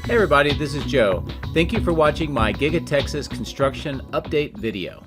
Hey everybody, this is Joe. Thank you for watching my Giga-Texas construction update video.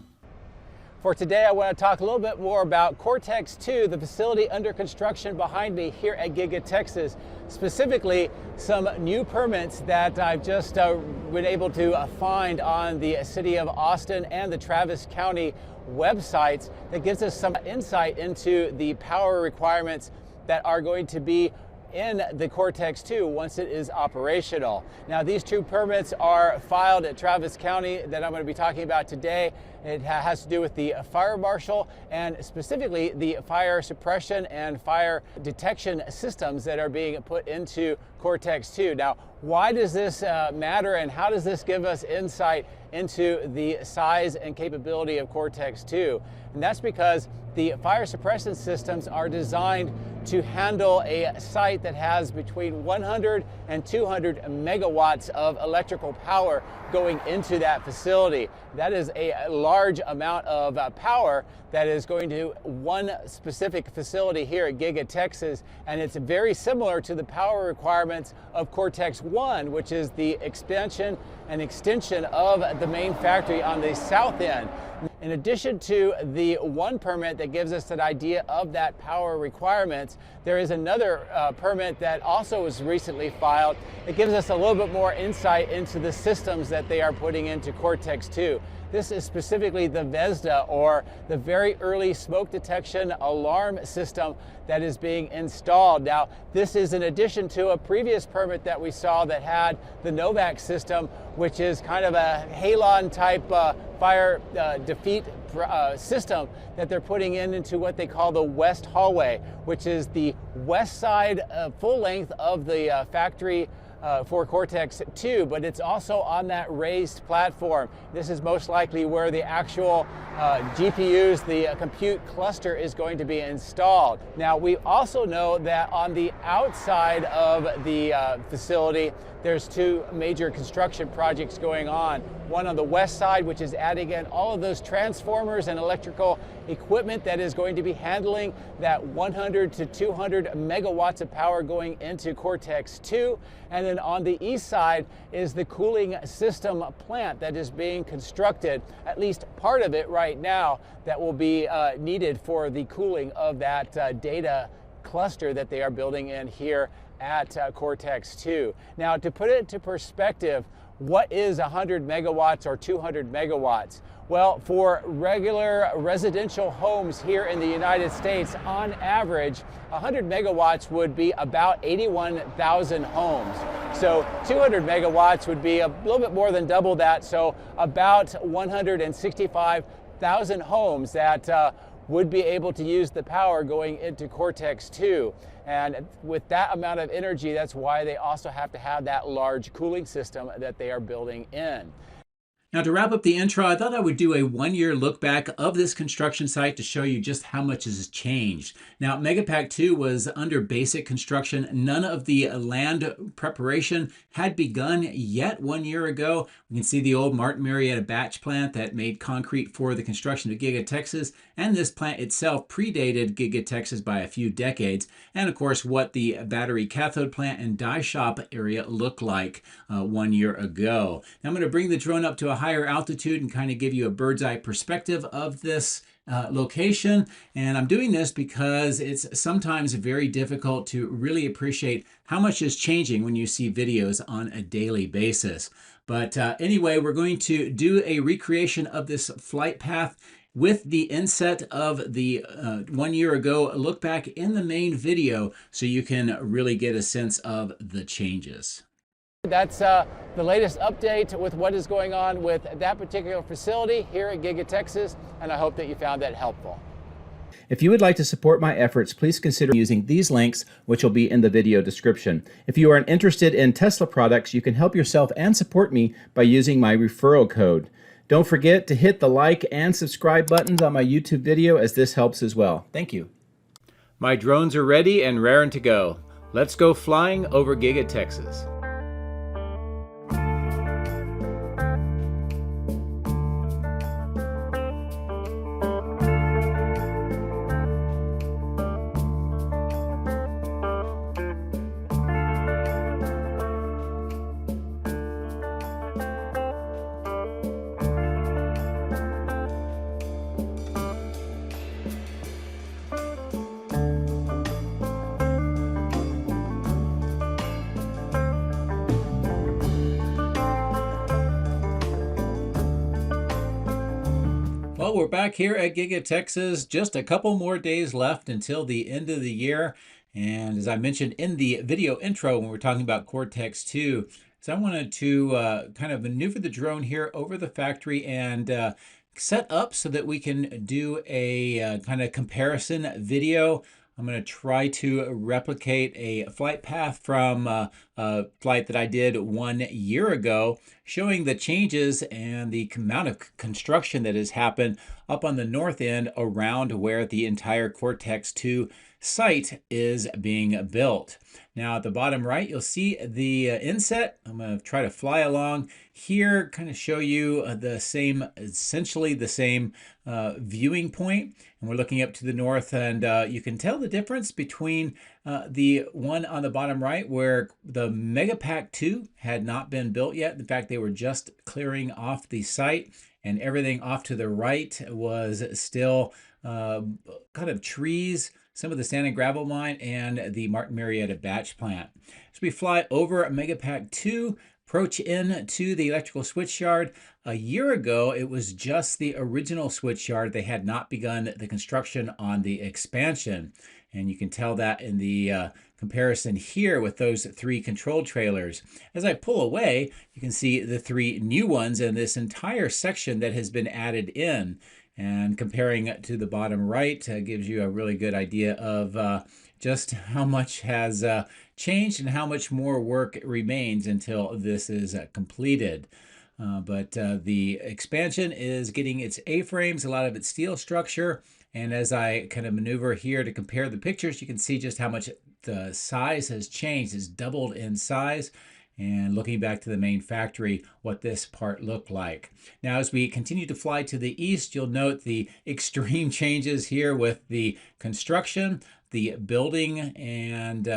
For today, I want to talk a little bit more about Cortex 2, the facility under construction behind me here at Giga-Texas. Specifically, some new permits that I've just been able to find on the City of Austin and the Travis County websites that gives us some insight into the power requirements that are going to be in the Cortex 2 once it is operational. Now, these two permits are filed at Travis County that I'm going to be talking about today. It has to do with the fire marshal and specifically the fire suppression and fire detection systems that are being put into Cortex 2. Now, why does this matter, and how does this give us insight into the size and capability of Cortex 2? And that's because the fire suppression systems are designed to handle a site that has between 100 and 200 megawatts of electrical power going into that facility. That is a large amount of power that is going to one specific facility here at Giga-Texas, and it's very similar to the power requirements of Cortex 1, which is the expansion and extension of the main factory on the south end. In addition to the one permit that gives us an idea of that power requirements, there is another permit that also was recently filed. It gives us a little bit more insight into the systems that they are putting into Cortex 2. This is specifically the VESDA, or the Very Early Smoke Detection Alarm System, that is being installed. Now, this is in addition to a previous permit that we saw that had the Novak system, which is kind of a halon type fire defeat system that they're putting into what they call the West Hallway, which is the west side full length of the factory for Cortex 2, but it's also on that raised platform. This is most likely where the actual GPUs, the compute cluster, is going to be installed. Now, we also know that on the outside of the facility, there's two major construction projects going on. One on the west side, which is adding in all of those transformers and electrical equipment that is going to be handling that 100 to 200 megawatts of power going into Cortex 2. And then on the east side is the cooling system plant that is being constructed, at least part of it right now, that will be needed for the cooling of that data cluster that they are building in here at Cortex 2. Now, to put it into perspective, what is 100 megawatts or 200 megawatts? Well, for regular residential homes here in the United States, on average, 100 megawatts would be about 81,000 homes. So 200 megawatts would be a little bit more than double that, so about 165,000 homes that would be able to use the power going into Cortex 2. And with that amount of energy, that's why they also have to have that large cooling system that they are building in. Now, to wrap up the intro, I thought I would do a one-year look back of this construction site to show you just how much has changed. Now, Megapack 2 was under basic construction. None of the land preparation had begun yet 1 year ago. We can see the old Martin Marietta batch plant that made concrete for the construction of Giga-Texas, and this plant itself predated Giga-Texas by a few decades. And of course, what the battery cathode plant and die shop area looked like 1 year ago. Now, I'm going to bring the drone up to a higher altitude and kind of give you a bird's eye perspective of this location. And I'm doing this because it's sometimes very difficult to really appreciate how much is changing when you see videos on a daily basis. But anyway, we're going to do a recreation of this flight path with the inset of the 1 year ago look back in the main video, so you can really get a sense of the changes. That's the latest update with what is going on with that particular facility here at Giga-Texas, and I hope that you found that helpful. If you would like to support my efforts, please consider using these links, which will be in the video description. If you are interested in Tesla products, you can help yourself and support me by using my referral code. Don't forget to hit the like and subscribe buttons on my YouTube video, as this helps as well. Thank you. My drones are ready and raring to go. Let's go flying over Giga-Texas. Well, we're back here at Giga-Texas. Just a couple more days left until the end of the year. And as I mentioned in the video intro when we were talking about Cortex 2, so I wanted to kind of maneuver the drone here over the factory and set up so that we can do a kind of comparison video. I'm going to try to replicate a flight path from a flight that I did 1 year ago, showing the changes and the amount of construction that has happened up on the north end around where the entire Cortex 2 site is being built. Now at the bottom right, you'll see the inset. I'm going to try to fly along here, kind of show you essentially the same viewing point. And we're looking up to the north, and you can tell the difference between the one on the bottom right where the Megapack 2 had not been built yet. In fact, they were just clearing off the site, and everything off to the right was still kind of trees, some of the sand and gravel mine, and the Martin Marietta batch plant. As we fly over Megapack 2, approach in to the electrical switch yard. A year ago, it was just the original switch yard. They had not begun the construction on the expansion. And you can tell that in the comparison here with those 3 control trailers. As I pull away, you can see the 3 new ones and this entire section that has been added in. And comparing to the bottom right gives you a really good idea of just how much has changed and how much more work remains until this is completed. But the expansion is getting its A-frames, a lot of its steel structure. And as I kind of maneuver here to compare the pictures, you can see just how much the size has changed. It's doubled in size. And looking back to the main factory, what this part looked like. Now, as we continue to fly to the east, you'll note the extreme changes here with the construction, the building, and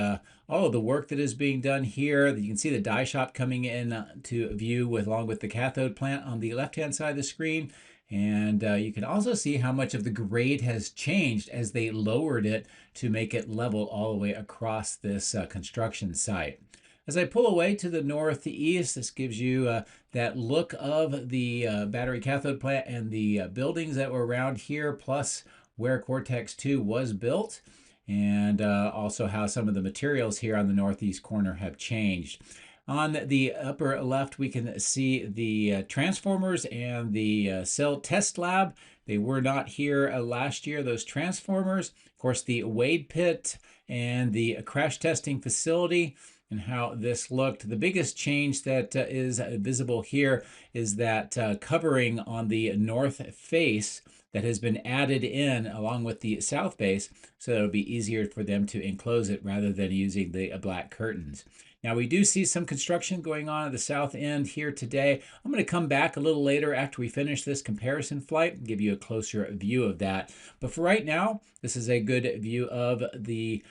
all of the work that is being done here. You can see the die shop coming in to view along with the cathode plant on the left-hand side of the screen. And you can also see how much of the grade has changed as they lowered it to make it level all the way across this construction site. As I pull away to the northeast, this gives you that look of the battery cathode plant and the buildings that were around here, plus where Cortex 2 was built, and also how some of the materials here on the northeast corner have changed. On the upper left, we can see the transformers and the cell test lab. They were not here last year, those transformers. Of course, the Wade pit and the crash testing facility, and how this looked. The biggest change that is visible here is that covering on the north face that has been added in along with the south face, so it'll be easier for them to enclose it rather than using the black curtains. Now we do see some construction going on at the south end here today. I'm going to come back a little later after we finish this comparison flight and give you a closer view of that. But for right now, this is a good view of the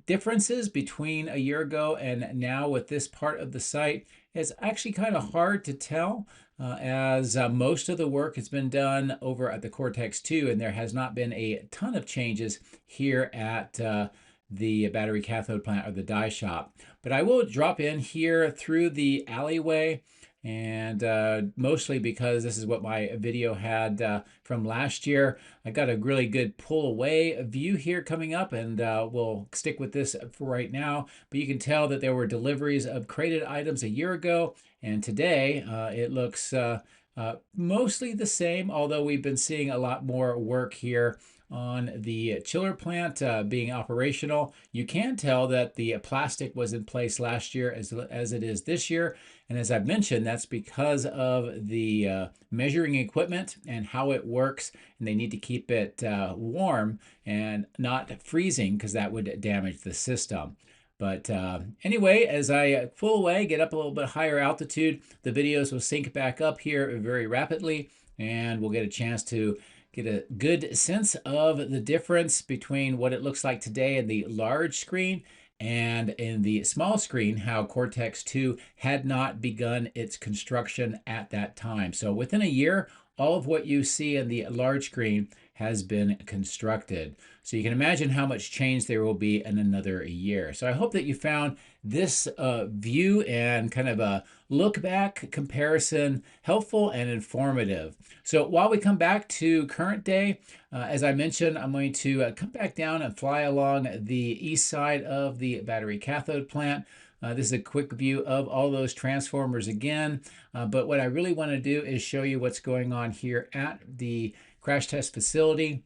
differences between a year ago and now with this part of the site. It's actually kind of hard to tell as most of the work has been done over at the Cortex 2, and there has not been a ton of changes here at the battery cathode plant or the die shop. But I will drop in here through the alleyway, and mostly because this is what my video had from last year. I got a really good pull away view here coming up, and we'll stick with this for right now. But you can tell that there were deliveries of crated items a year ago, and today it looks mostly the same, although we've been seeing a lot more work here on the chiller plant being operational. You can tell that the plastic was in place last year as it is this year. And as I've mentioned, that's because of the measuring equipment and how it works. And they need to keep it warm and not freezing because that would damage the system. But anyway, as I pull away, get up a little bit higher altitude, the videos will sync back up here very rapidly, and we'll get a chance to get a good sense of the difference between what it looks like today in the large screen and in the small screen, how Cortex 2 had not begun its construction at that time. So within a year, all of what you see in the large screen has been constructed. So you can imagine how much change there will be in another year. So I hope that you found this view and kind of a look back comparison helpful and informative. So while we come back to current day, as I mentioned, I'm going to come back down and fly along the east side of the battery cathode plant. This is a quick view of all those transformers again, but what I really want to do is show you what's going on here at the crash test facility.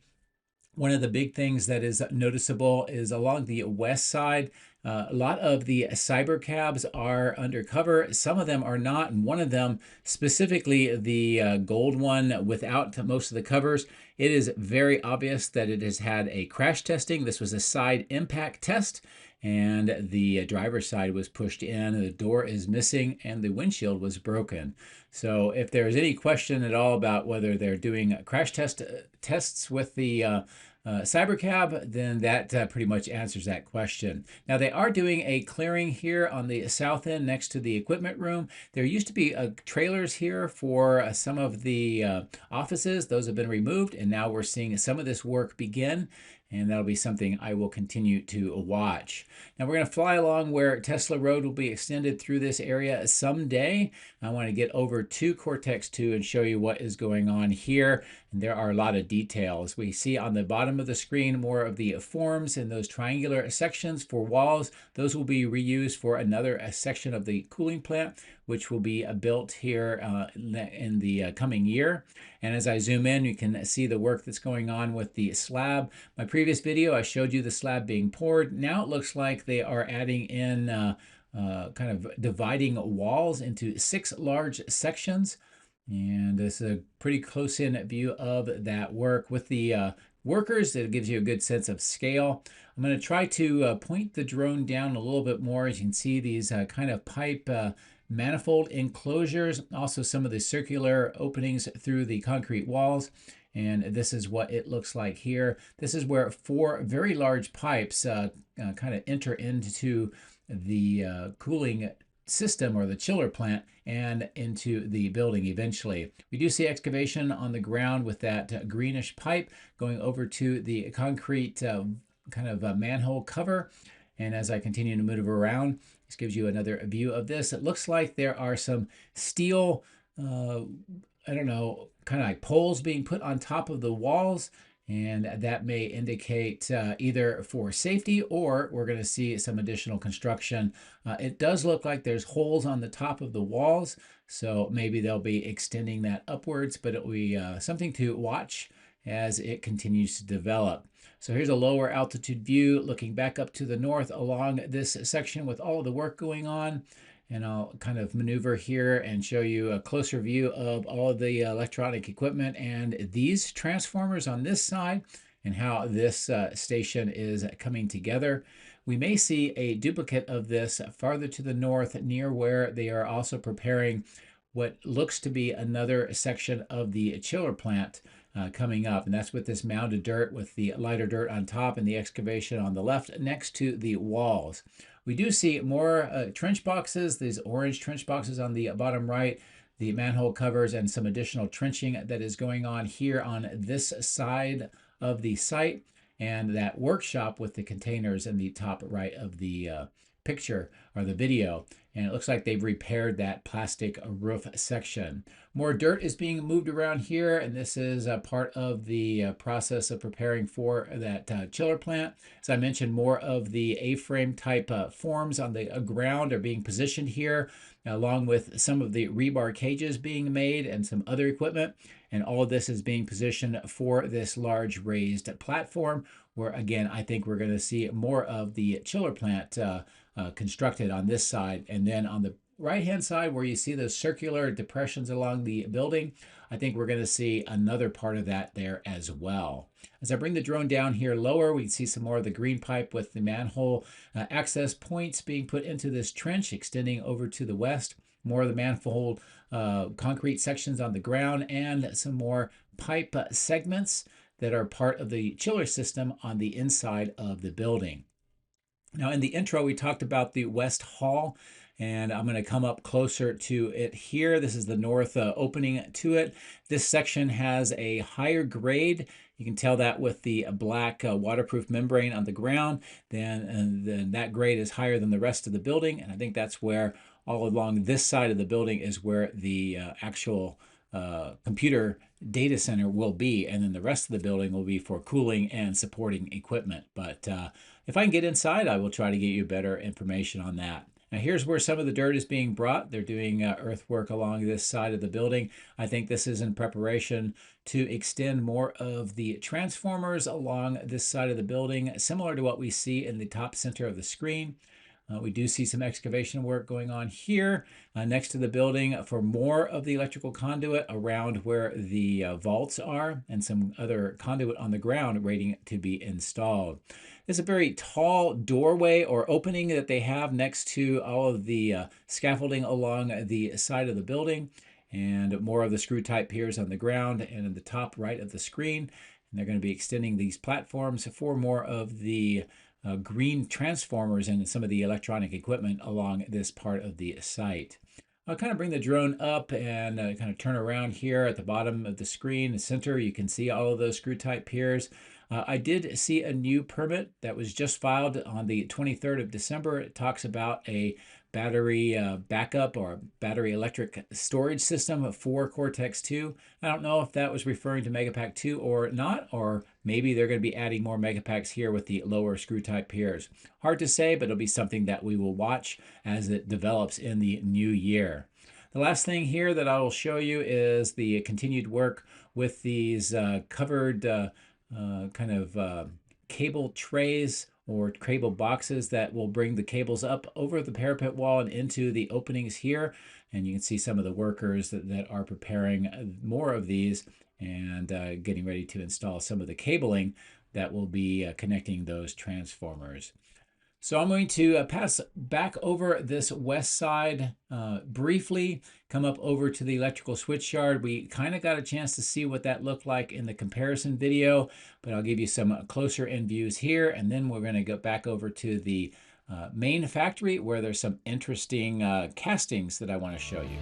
One of the big things that is noticeable is along the west side, a lot of the Cybercabs are undercover. Some of them are not, and one of them, specifically the gold one without most of the covers, it is very obvious that it has had a crash testing. This was a side impact test, and the driver's side was pushed in, the door is missing, and the windshield was broken. So if there's any question at all about whether they're doing crash tests with the Cybercab, then that pretty much answers that question. Now they are doing a clearing here on the south end next to the equipment room. There used to be trailers here for some of the offices. Those have been removed, and now we're seeing some of this work begin, and that'll be something I will continue to watch. Now we're going to fly along where Tesla Road will be extended through this area someday. I want to get over to Cortex 2 and show you what is going on here. And there are a lot of details. We see on the bottom of the screen more of the forms and those triangular sections for walls. Those will be reused for another section of the cooling plant, which will be built here in the coming year. And as I zoom in, you can see the work that's going on with the slab. My previous video, I showed you the slab being poured. Now it looks like they are adding in kind of dividing walls into 6 large sections. And this is a pretty close-in view of that work with the workers. It gives you a good sense of scale. I'm going to try to point the drone down a little bit more. As you can see, these kind of pipe manifold enclosures, also some of the circular openings through the concrete walls. And this is what it looks like here. This is where 4 very large pipes kind of enter into the cooling system or the chiller plant and into the building eventually. We do see excavation on the ground with that greenish pipe going over to the concrete kind of manhole cover. And as I continue to move around, this gives you another view of this. It looks like there are some steel, I don't know, kind of like poles being put on top of the walls. And that may indicate either for safety or we're going to see some additional construction. It does look like there's holes on the top of the walls, so maybe they'll be extending that upwards, but it will be something to watch as it continues to develop. So here's a lower altitude view looking back up to the north along this section with all of the work going on. And I'll kind of maneuver here and show you a closer view of all of the electronic equipment and these transformers on this side and how this station is coming together. We may see a duplicate of this farther to the north near where they are also preparing what looks to be another section of the chiller plant coming up. And that's with this mound of dirt with the lighter dirt on top and the excavation on the left next to the walls. We do see more trench boxes, these orange trench boxes on the bottom right, the manhole covers, and some additional trenching that is going on here on this side of the site, and that workshop with the containers in the top right of the picture or the video. And it looks like they've repaired that plastic roof section. More dirt is being moved around here, and this is a part of the process of preparing for that chiller plant. As I mentioned, more of the A-frame type forms on the ground are being positioned here, along with some of the rebar cages being made and some other equipment. And all of this is being positioned for this large raised platform where, again, I think we're going to see more of the chiller plant constructed on this side. And then on the right-hand side where you see those circular depressions along the building, I think we're going to see another part of that there as well. As I bring the drone down here lower, we can see some more of the green pipe with the manhole access points being put into this trench extending over to the west. More of the manifold concrete sections on the ground and some more pipe segments that are part of the chiller system on the inside of the building. Now in the intro, we talked about the West Hall, and I'm going to come up closer to it here. This is the north opening to it. This section has a higher grade You can tell that with the black waterproof membrane on the ground. Then that grade is higher than the rest of the building. And I think that's where all along this side of the building is where the actual computer data center will be. And then the rest of the building will be for cooling and supporting equipment. But if I can get inside, I will try to get you better information on that. Now here's where some of the dirt is being brought. They're doing earthwork along this side of the building. I think this is in preparation to extend more of the transformers along this side of the building, similar to what we see in the top center of the screen. We do see some excavation work going on here next to the building for more of the electrical conduit around where the vaults are, and some other conduit on the ground waiting to be installed. There's a very tall doorway or opening that they have next to all of the scaffolding along the side of the building, and more of the screw type piers on the ground and in the top right of the screen. And they're going to be extending these platforms for more of the green transformers and some of the electronic equipment along this part of the site. I'll kind of bring the drone up and kind of turn around here at the bottom of the screen, the center. You can see all of those screw type piers. I did see a new permit that was just filed on the 23rd of December. It talks about a battery backup or battery electric storage system for Cortex 2. I don't know if that was referring to Megapack 2 or not, or maybe they're going to be adding more Megapacks here with the lower screw type piers. Hard to say, but it'll be something that we will watch as it develops in the new year. The last thing here that I will show you is the continued work with these covered cable trays or cable boxes that will bring the cables up over the parapet wall and into the openings here. And you can see some of the workers that are preparing more of these and getting ready to install some of the cabling that will be connecting those transformers. So I'm going to pass back over this west side briefly, come up over to the electrical switch yard. We kind of got a chance to see what that looked like in the comparison video, but I'll give you some closer in views here, and then we're going to go back over to the main factory where there's some interesting castings that I want to show you.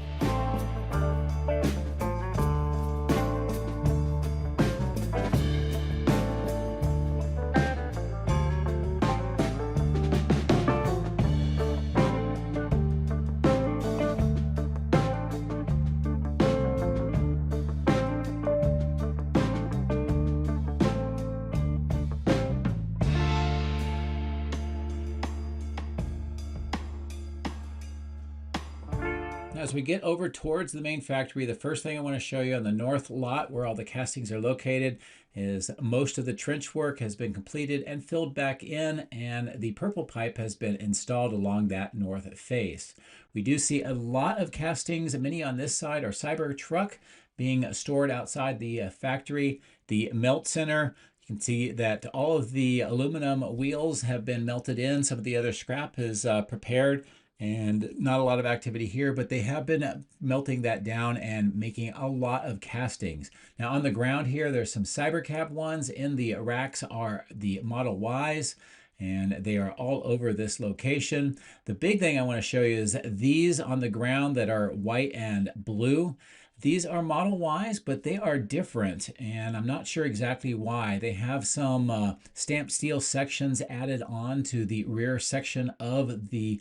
As we get over towards the main factory, the first thing I want to show you on the north lot where all the castings are located is most of the trench work has been completed and filled back in, and the purple pipe has been installed along that north face. We do see a lot of castings. Many on this side are Cybertruck being stored outside the factory. The melt center, you can see that all of the aluminum wheels have been melted in. Some of the other scrap is prepared, and not a lot of activity here, but they have been melting that down and making a lot of castings. Now on the ground here, there's some Cybercab ones. In the racks are the Model Ys, and they are all over this location. The big thing I want to show you is these on the ground that are white and blue. These are Model Ys, but they are different, and I'm not sure exactly why. They have some stamped steel sections added on to the rear section of the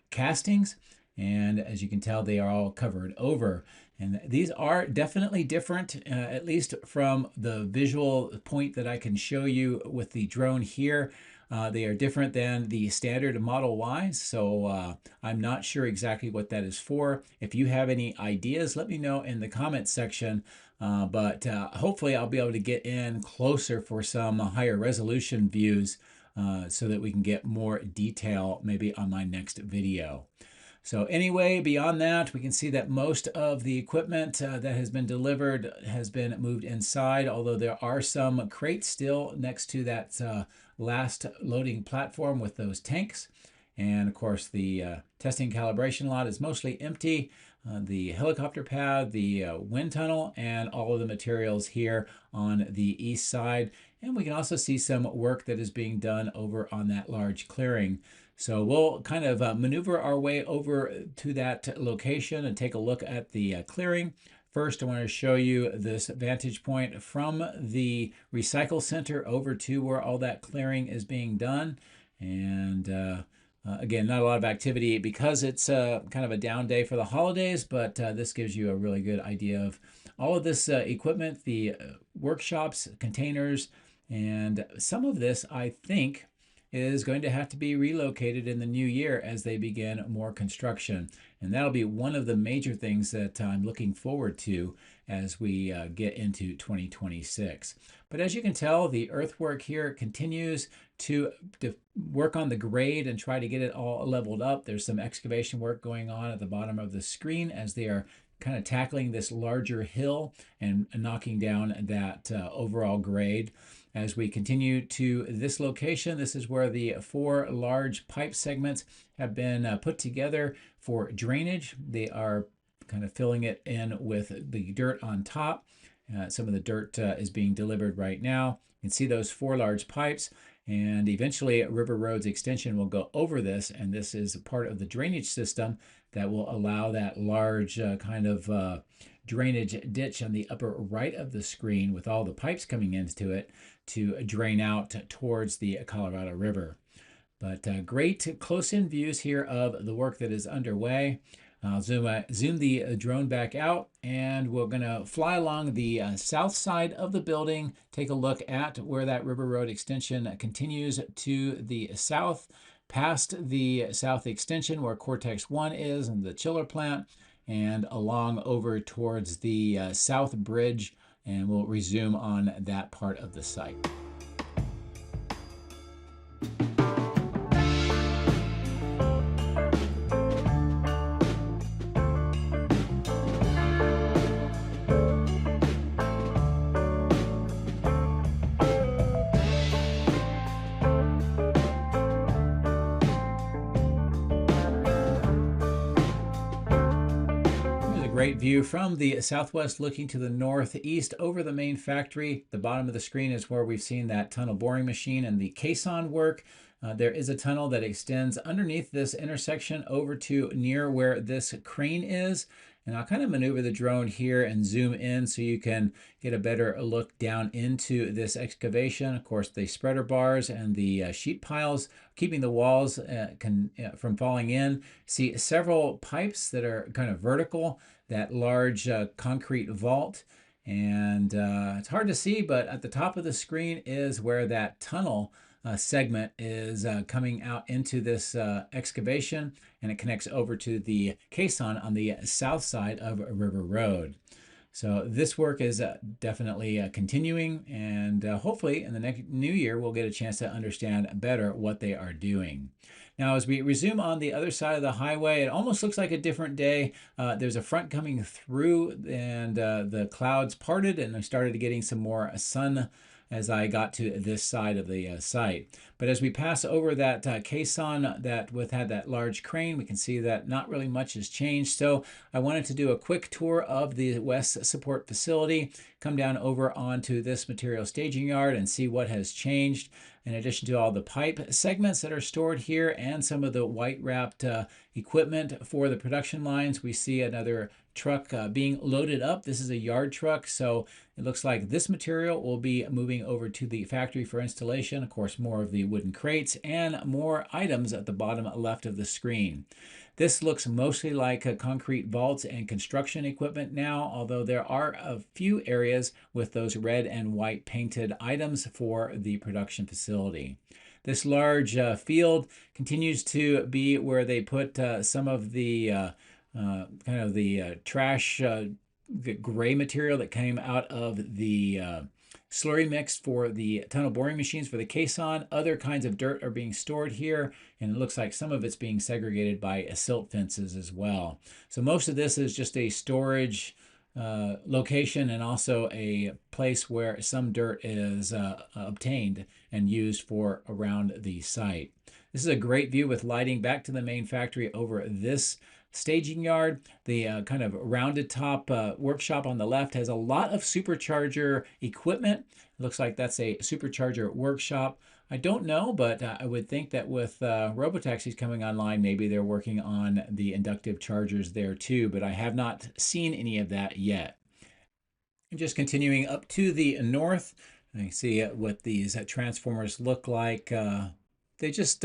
castings, and as you can tell, they are all covered over. And these are definitely different, at least from the visual point that I can show you with the drone here. They are different than the standard Model Ys, so I'm not sure exactly what that is for. If you have any ideas, let me know in the comments section, but hopefully I'll be able to get in closer for some higher resolution views so that we can get more detail maybe on my next video. So anyway, beyond that, we can see that most of the equipment that has been delivered has been moved inside, although there are some crates still next to that last loading platform with those tanks. And of course, the testing calibration lot is mostly empty. The helicopter pad, the wind tunnel, and all of the materials here on the east side. And we can also see some work that is being done over on that large clearing. So we'll kind of maneuver our way over to that location and take a look at the clearing. First, I want to show you this vantage point from the recycle center over to where all that clearing is being done. And again, not a lot of activity because it's kind of a down day for the holidays, but this gives you a really good idea of all of this equipment, the workshops, containers, and some of this, I think, is going to have to be relocated in the new year as they begin more construction. And that'll be one of the major things that I'm looking forward to as we get into 2026. But as you can tell, the earthwork here continues to work on the grade and try to get it all leveled up. There's some excavation work going on at the bottom of the screen as they are kind of tackling this larger hill and knocking down that overall grade. As we continue to this location, this is where the 4 large pipe segments have been put together for drainage. They are kind of filling it in with the dirt on top. Some of the dirt is being delivered right now. You can see those 4 large pipes, and eventually River Road's extension will go over this, and this is part of the drainage system that will allow that large kind of drainage ditch on the upper right of the screen with all the pipes coming into it to drain out towards the Colorado River. But great close-in views here of the work that is underway. I'll zoom the drone back out, and we're going to fly along the south side of the building, take a look at where that River Road extension continues to the south, past the south extension where Cortex 1 is and the chiller plant, and along over towards the south bridge, and we'll resume on that part of the site. Great view from the southwest looking to the northeast over the main factory. The bottom of the screen is where we've seen that tunnel boring machine and the caisson work. There is a tunnel that extends underneath this intersection over to near where this crane is. And I'll kind of maneuver the drone here and zoom in so you can get a better look down into this excavation. Of course, the spreader bars and the sheet piles keeping the walls from falling in. See several pipes that are kind of vertical, that large concrete vault. And it's hard to see, but at the top of the screen is where that tunnel segment is coming out into this excavation, and it connects over to the caisson on the south side of River Road. So this work is definitely continuing, and hopefully in the next new year we'll get a chance to understand better what they are doing. Now as we resume on the other side of the highway, it almost looks like a different day. There's a front coming through, and the clouds parted, and I started getting some more sun as I got to this side of the site. But as we pass over that caisson that had that large crane, we can see that not really much has changed. So I wanted to do a quick tour of the West Support Facility, come down over onto this material staging yard and see what has changed. In addition to all the pipe segments that are stored here and some of the white wrapped equipment for the production lines, we see another truck being loaded up. This is a yard truck, so it looks like this material will be moving over to the factory for installation. Of course, more of the wooden crates and more items at the bottom left of the screen. This looks mostly like concrete vaults and construction equipment now, although there are a few areas with those red and white painted items for the production facility. This large field continues to be where they put some of the kind of the trash, the gray material that came out of the slurry mix for the tunnel boring machines for the caisson. Other kinds of dirt are being stored here, and it looks like some of it's being segregated by silt fences as well. So most of this is just a storage location and also a place where some dirt is obtained and used for around the site. This is a great view with lighting back to the main factory over this staging yard. The kind of rounded top workshop on the left has a lot of supercharger equipment. It looks like that's a supercharger workshop. I don't know, but I would think that with robotaxis coming online, maybe they're working on the inductive chargers there too, but I have not seen any of that yet. And just continuing up to the north, you can see what these transformers look like. They just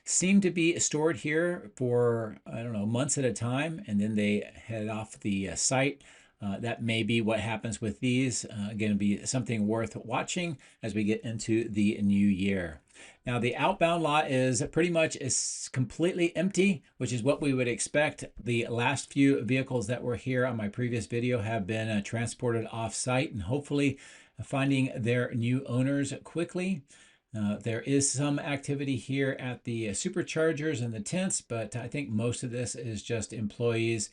seem to be stored here for, I don't know, months at a time, and then they head off the site. That may be what happens with these. Again, it'll be something worth watching as we get into the new year. Now, the outbound lot is pretty much completely empty, which is what we would expect. The last few vehicles that were here on my previous video have been transported off-site and hopefully finding their new owners quickly. There is some activity here at the superchargers and the tents, but I think most of this is just employees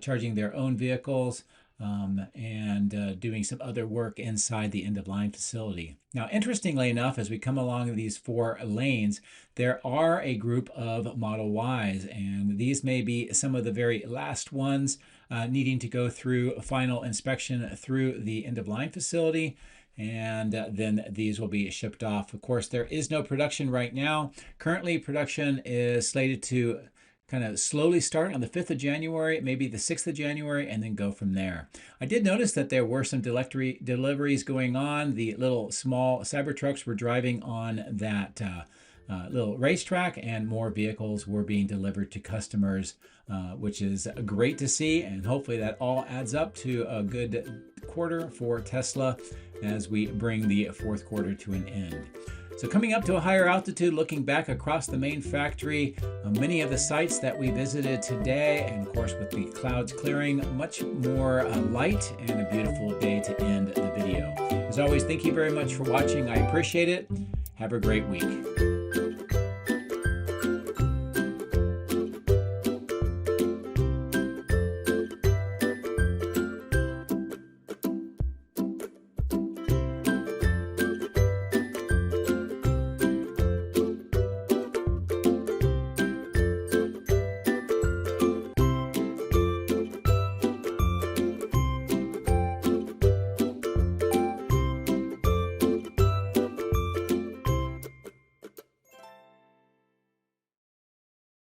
charging their own vehicles and doing some other work inside the end-of-line facility. Now, interestingly enough, as we come along these 4 lanes, there are a group of Model Ys, and these may be some of the very last ones needing to go through a final inspection through the end-of-line facility. And then these will be shipped off. Of course, there is no production right now. Currently, production is slated to kind of slowly start on the 5th of January, maybe the 6th of January, and then go from there. I did notice that there were some deliveries going on. The little small Cybertrucks were driving on that little racetrack, and more vehicles were being delivered to customers, which is great to see. And hopefully that all adds up to a good quarter for Tesla as we bring the 4th quarter to an end. So coming up to a higher altitude, looking back across the main factory, many of the sites that we visited today, and of course with the clouds clearing, much more light and a beautiful day to end the video. As always, thank you very much for watching. I appreciate it. Have a great week.